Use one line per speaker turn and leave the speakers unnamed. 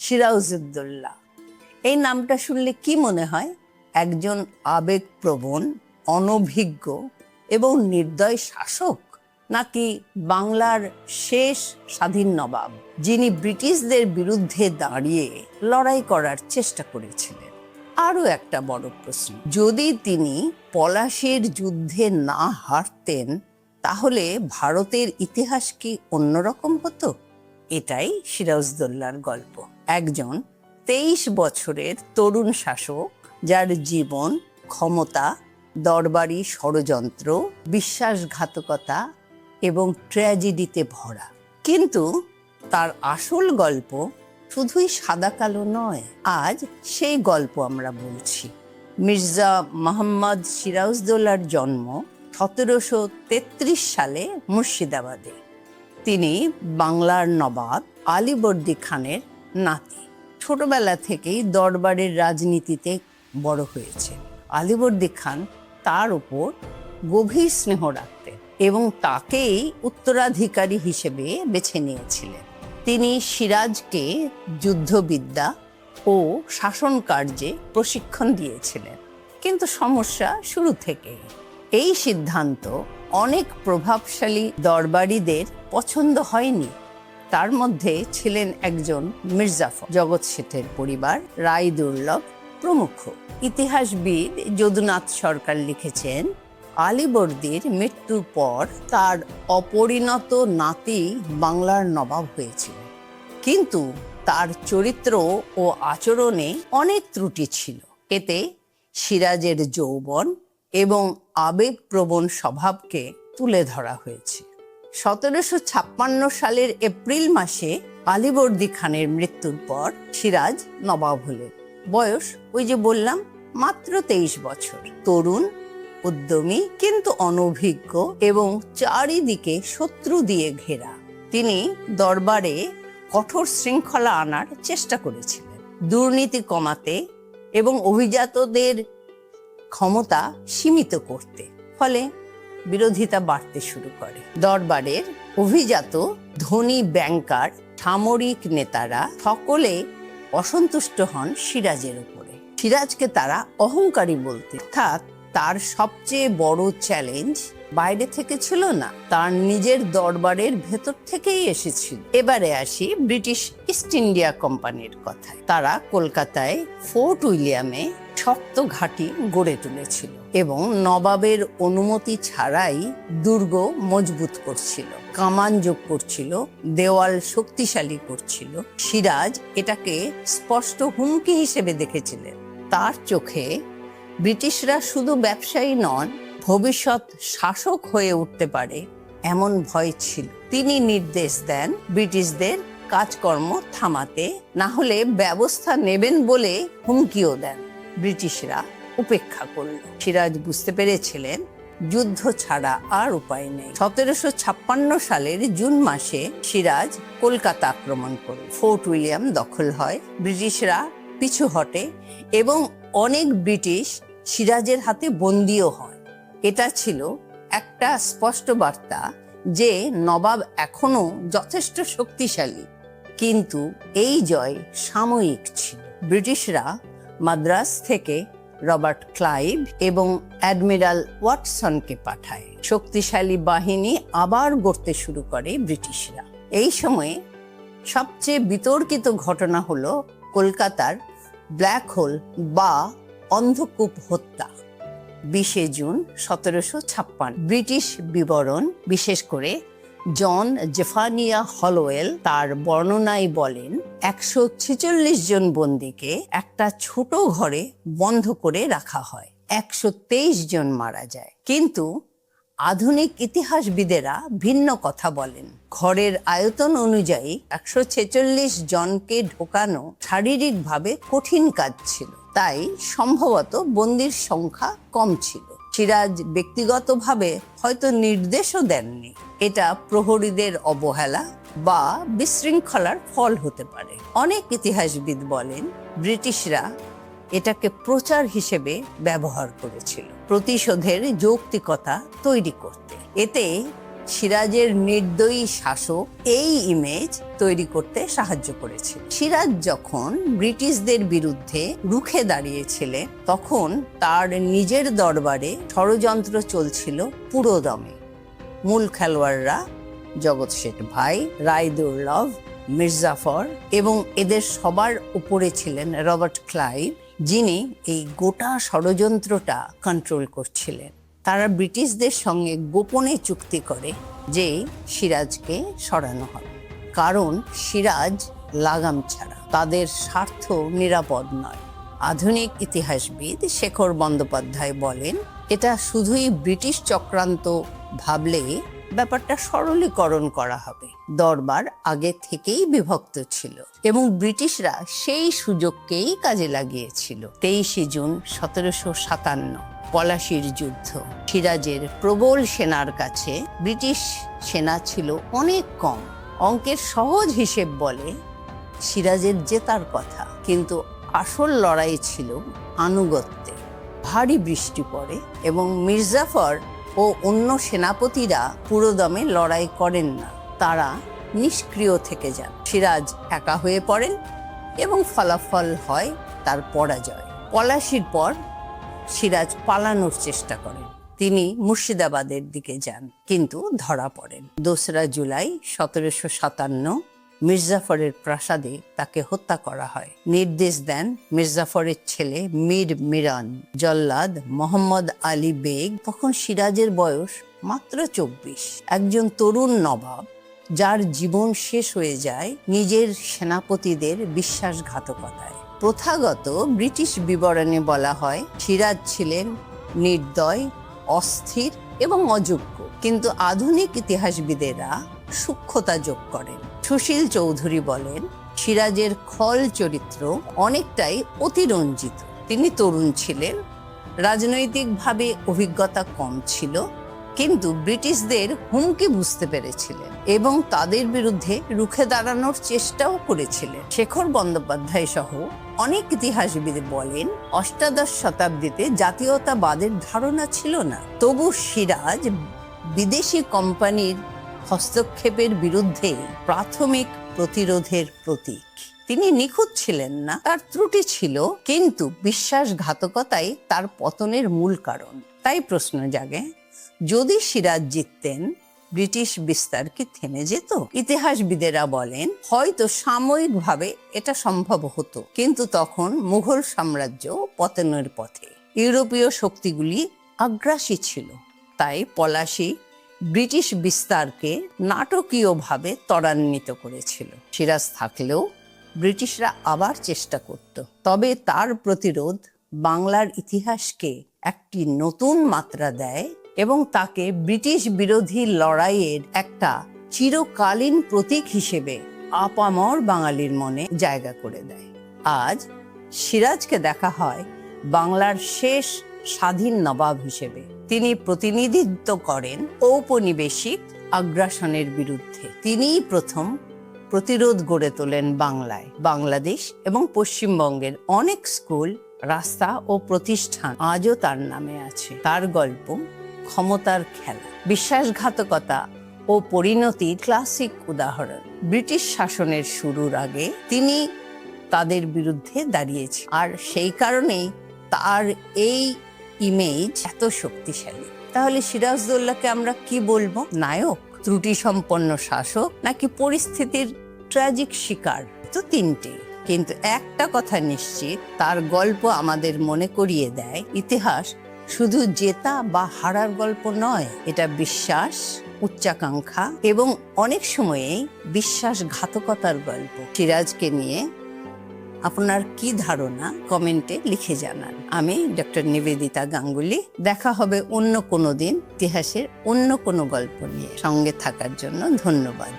সিরাজউদ্দৌলা। এই নামটা শুনলে কি মনে হয়? একজন আবেগপ্রবণ, অনভিজ্ঞ এবং নির্দয় শাসক, নাকি বাংলার শেষ স্বাধীন নবাব, যিনি ব্রিটিশদের বিরুদ্ধে দাঁড়িয়ে লড়াই করার চেষ্টা করেছিলেন? আরও একটা বড় প্রশ্ন, যদি তিনি পলাশীর যুদ্ধে না হারতেন তাহলে ভারতের ইতিহাস কি অন্যরকম হতো? এটাই সিরাজউদ্দৌলার গল্প। একজন 23 বছরের তরুণ শাসক, যার জীবন ক্ষমতা, দরবারি ষড়যন্ত্র, বিশ্বাসঘাতকতা এবং ট্র্যাজেডিতে ভরা। কিন্তু তার আসল গল্প শুধুই সাদা কালো নয়। আজ সেই গল্প আমরা বলছি। মির্জা মুহাম্মদ সিরাজউদ্দৌলার জন্ম 1733 সালে মুর্শিদাবাদে। তিনি বাংলার নবাব আলীবর্দী খানের নাতি। ছোটবেলা থেকেই দরবারের রাজনীতিতে বড় হয়েছে। আলীবর্দী খান তার উপর গভীর স্নেহ রাখতেন এবং তাকেই উত্তরাধিকারী হিসেবে বেছে নিয়েছিলেন। তিনি সিরাজকে যুদ্ধবিদ্যা ও শাসন কার্যে প্রশিক্ষণ দিয়েছিলেন। কিন্তু সমস্যা শুরু থেকেই। এই সিদ্ধান্ত অনেক প্রভাবশালী দরবারীদের পছন্দ হয়নি। তার মধ্যে ছিলেন একজন মির্জাফর, জগৎ শেঠের পরিবার, রায়দুর্লভ প্রমুখ। ইতিহাসবিদ যদুনাথ সরকার লিখেছেন, আলীবর্দীর মৃত্যুর পর তার অপরিণত নাতি বাংলার নবাব হয়েছিলেন। কিন্তু তার চরিত্র ও আচরণে অনেক ত্রুটি ছিল। এতে সিরাজের যৌবন এবং আবেগপ্রবণ স্বভাবকে তুলে ধরা হয়েছে। 1756 সালের এপ্রিল মাসে আলীবর্দী খানের মৃত্যুর পর সিরাজ নবাব হলেন। বয়স ওই যে বললাম, মাত্র 23 বছর। তরুণ, উদ্যমী কিন্তু অনভিজ্ঞ এবং চারিদিকে শত্রু দিয়ে ঘেরা। তিনি দরবারে কঠোর শৃঙ্খলা আনার চেষ্টা করেছিলেন, দুর্নীতি কমাতে এবং অভিজাতদের ক্ষমতা সীমিত করতে। ফলে বিরোধিতা বাড়তে শুরু করে। দরবারের অভিজাত, ধনী ব্যাংকার, সামরিক নেতারা সকলে অসন্তুষ্ট হন সিরাজের উপরে। সিরাজকে তারা অহংকারী বলতে, অর্থাৎ তার সবচেয়ে বড় চ্যালেঞ্জ বাইরে থেকে ছিল না, তার নিজের দরবারের ভেতর থেকেই এসেছিল। এবারে আসি ব্রিটিশ ইস্ট ইন্ডিয়া কোম্পানির কথায়। তারা কলকাতায় ফোর্ট উইলিয়ামে শক্ত ঘাঁটি গড়ে তুলেছিল এবং নবাবের অনুমতি ছাড়াই দুর্গ মজবুত করছিল, কামান যোগ করছিল, দেওয়াল শক্তিশালী করছিল। সিরাজ এটাকে স্পষ্ট হুমকি হিসেবে দেখেছিলেন। তার চোখে ব্রিটিশরা শুধু ব্যবসায়ী নন, ভবিষ্যৎ শাসক হয়ে উঠতে পারে এমন ভয় ছিল। তিনি নির্দেশ দেন ব্রিটিশদের কাজকর্ম থামাতে, না হলে ব্যবস্থা নেবেন বলে হুমকিও দেন। ব্রিটিশরা উপেক্ষা করল। সিরাজ বুঝতে পেরেছিলেন যুদ্ধ ছাড়া আর উপায় নেই। 1756 সালের জুন মাসে সিরাজ কলকাতা আক্রমণ করে ফোর্ট উইলিয়াম দখল হয়। ব্রিটিশরা পিছু হটে এবং অনেক ব্রিটিশ সিরাজের হাতে বন্দীও হয়। এটা ছিল একটা স্পষ্ট বার্তা যে নবাব এখনো যথেষ্ট শক্তিশালী, কিন্তু এই জয় সাময়িক ছিল। ব্রিটিশরা মাদ্রাজ থেকে রবার্ট ক্লাইভ এবং অ্যাডমিরাল ওয়াটসনকে পাঠায়। শক্তিশালী বাহিনী আবার গড়তে শুরু করে ব্রিটিশরা। এই সময়ে সবচেয়ে বিতর্কিত ঘটনা হলো কলকাতার ব্ল্যাক হোল বা অন্ধকূপ হত্যা। 20 জুন 1756। ব্রিটিশ বিবরণ, বিশেষ করে জন জেফানিয়া হলওয়েল তার বর্ণনায় বলেন, 146 জন বন্দীকে একটা ছোট ঘরে বন্ধ করে রাখা হয়। 123 জন মারা যায়। কিন্তু আধুনিক ইতিহাসবিদেরা ভিন্ন কথা বলেন। ঘরের আয়তন অনুযায়ী 146 জনকে ঢোকানো শারীরিকভাবে কঠিন কাজ ছিল, তাই সম্ভবত বন্দীর সংখ্যা কম ছিল। সিরাজ ব্যক্তিগতভাবে হয়তো নির্দেশও দেননি। এটা প্রহরীদের অবহেলা বা বিশৃঙ্খলার ফল হতে পারে। অনেক ইতিহাসবিদ বলেন ব্রিটিশরা এটাকে প্রচার হিসেবে ব্যবহার করেছিল, প্রতিশোধের যৌক্তিকতা তৈরি করতে। এতে সিরাজের নির্দয়ী শাসক এই ইমেজ তৈরি করতে সাহায্য করেছিল। সিরাজ যখন ব্রিটিশদের বিরুদ্ধে রুখে দাঁড়িয়েছিলেন, তখন তার নিজের দরবারে ষড়যন্ত্র চলছিল পুরোদমে। মূল খেলোয়াড়রা জগৎ শেঠ ভাই, রায়দুর্লভ, মির্জাফর এবং এদের সবার উপরে ছিলেন রবার্ট ক্লাইভ, যিনি এই গোটা ষড়যন্ত্রটা কন্ট্রোল করছিলেন। তারা ব্রিটিশদের সঙ্গে গোপনে চুক্তি করে যে সিরাজকে সরানো হবে, কারণ সিরাজ লাগাম ছাড়া, তাদের স্বার্থ নিরাপদ নয়। আধুনিক ইতিহাসবিদ শেখর বন্দ্যোপাধ্যায় বলেন, এটা শুধুই ব্রিটিশ চক্রান্ত ভাবলে ব্যাপারটা সরলীকরণ করা হবে। দরবার আগে থেকেই বিভক্ত ছিল এবং ব্রিটিশরা সেই সুযোগকেই কাজে লাগিয়েছিল। 23 জুন 1757 পলাশির যুদ্ধ। সিরাজের প্রবল সেনার কাছে ব্রিটিশ সেনা ছিল অনেক কম। অঙ্কের সহজ হিসেব বলে সিরাজের জেতার কথা, কিন্তু আসল লড়াই ছিল আনুগত্যে। ভারী বৃষ্টি পড়ে এবং মির্জাফর ও অন্য সেনাপতিরা পুরোদমে লড়াই করেন না, তারা নিষ্ক্রিয় থেকে যান। সিরাজ একা হয়ে পড়েন এবং ফলাফল হয় তার পরাজয়। পলাশির পর সিরাজ পালানোর চেষ্টা করেন। তিনি মুর্শিদাবাদের দিকে যান, কিন্তু ধরা পড়েন। 2রা জুলাই 1757 মির্জাফরের প্রাসাদে তাকে হত্যা করা হয়। নির্দেশ দেন মির্জাফরের ছেলে মীর মিরান। জল্লাদ মোহাম্মদ আলী বেগ, তখন সিরাজের বয়স মাত্র 24, একজন তরুণ নবাব যার জীবন শেষ হয়ে যায় নিজের সেনাপতিদের বিশ্বাসঘাতকতায়। প্রথাগত ব্রিটিশ বিবরণে বলা হয় সিরাজ ছিলেন নির্দয়, অস্থির এবং অযোগ্য, কিন্তু আধুনিক ইতিহাসবিদেরা সূক্ষ্মতা যোগ করেন। সুশীল চৌধুরী বলেন, সিরাজের খল চরিত্র অনেকটাই অতিরঞ্জিত। তিনি তরুণ ছিলেন, রাজনৈতিকভাবে অভিজ্ঞতা কম ছিল, কিন্তু ব্রিটিশদের হুমকি বুঝতে পেরেছিলেন এবং তাদের বিরুদ্ধে রুখে দাঁড়ানোর চেষ্টাও করেছিলেন। শেখর বন্দ্যোপাধ্যায় সহ অনেক ইতিহাসবিদ বলেন, 18 শতাব্দীতে জাতীয়তাবাদের ধারণা ছিল না, তবু সিরাজ বিদেশি কোম্পানির হস্তক্ষেপের বিরুদ্ধে প্রাথমিক প্রতিরোধের প্রতীক। তিনি নিখুঁত ছিলেন না, তার ত্রুটি ছিল, কিন্তু বিশ্বাসঘাতকতাই তার পতনের মূল কারণ। তাই প্রশ্ন জাগে, যদি সিরাজ জিততেন, ব্রিটিশ বিস্তার কি থেমে যেত? ইতিহাসবিদেরা বলেন, হয়তো সাময়িকভাবে এটা সম্ভব হতো, কিন্তু তখন মুঘল সাম্রাজ্য পতনের পথে। ইউরোপীয় শক্তিগুলি আগ্রাসী ছিল, তাই পলাশি ব্রিটিশ বিস্তারকে নাটকীয়ভাবে ত্বরান্বিত করেছিল। সিরাজ থাকলেও ব্রিটিশরা আবার চেষ্টা করত, তবে তার প্রতিরোধ বাংলার ইতিহাসকে একটি নতুন মাত্রা দেয় এবং তাকে ব্রিটিশ বিরোধী লড়াইয়ের একটা চিরকালীন প্রতীক হিসেবে আপামর বাঙালির মনে জায়গা করে দেয়। আজ সিরাজকে দেখা হয় বাংলার শেষ স্বাধীন নবাব হিসেবে। তিনি প্রতিনিধিত্ব করেন ঔপনিবেশিক আগ্রাসনের বিরুদ্ধে। তিনিই প্রথম প্রতিরোধ গড়ে তোলেন বাংলায়। বাংলাদেশ এবং পশ্চিমবঙ্গের অনেক স্কুল, রাস্তা ও প্রতিষ্ঠান আজও তার নামে আছে। তার গল্প ক্ষমতার খেলা, বিশ্বাসঘাতকতা ও পরিণতির ক্লাসিক উদাহরণ। ব্রিটিশ শাসনের শুরুর আগে তিনি তাদের বিরুদ্ধে দাঁড়িয়েছেন, আর সেই কারণেই তার এই ইমেজ এত শক্তিশালী। তাহলে সিরাজদৌল্লাকে আমরা কি বলবো? নায়ক, ত্রুটি সম্পন্ন শাসক, নাকি পরিস্থিতির ট্র্যাজিক শিকার? তো তিনটেই। কিন্তু একটা কথা নিশ্চিত, তার গল্প আমাদের মনে করিয়ে দেয় ইতিহাস শুধু জেতা বা হারার গল্প নয়, এটা বিশ্বাস, উচ্চাকাঙ্ক্ষা এবং অনেক সময়েই বিশ্বাসঘাতকতার গল্প। সিরাজকে নিয়ে আপনার কি ধারণা কমেন্টে লিখে জানান। আমি ডক্টর নিবেদিতা গাঙ্গুলি। দেখা হবে অন্য কোনো দিন ইতিহাসের অন্য কোনো গল্প নিয়ে। সঙ্গে থাকার জন্য ধন্যবাদ।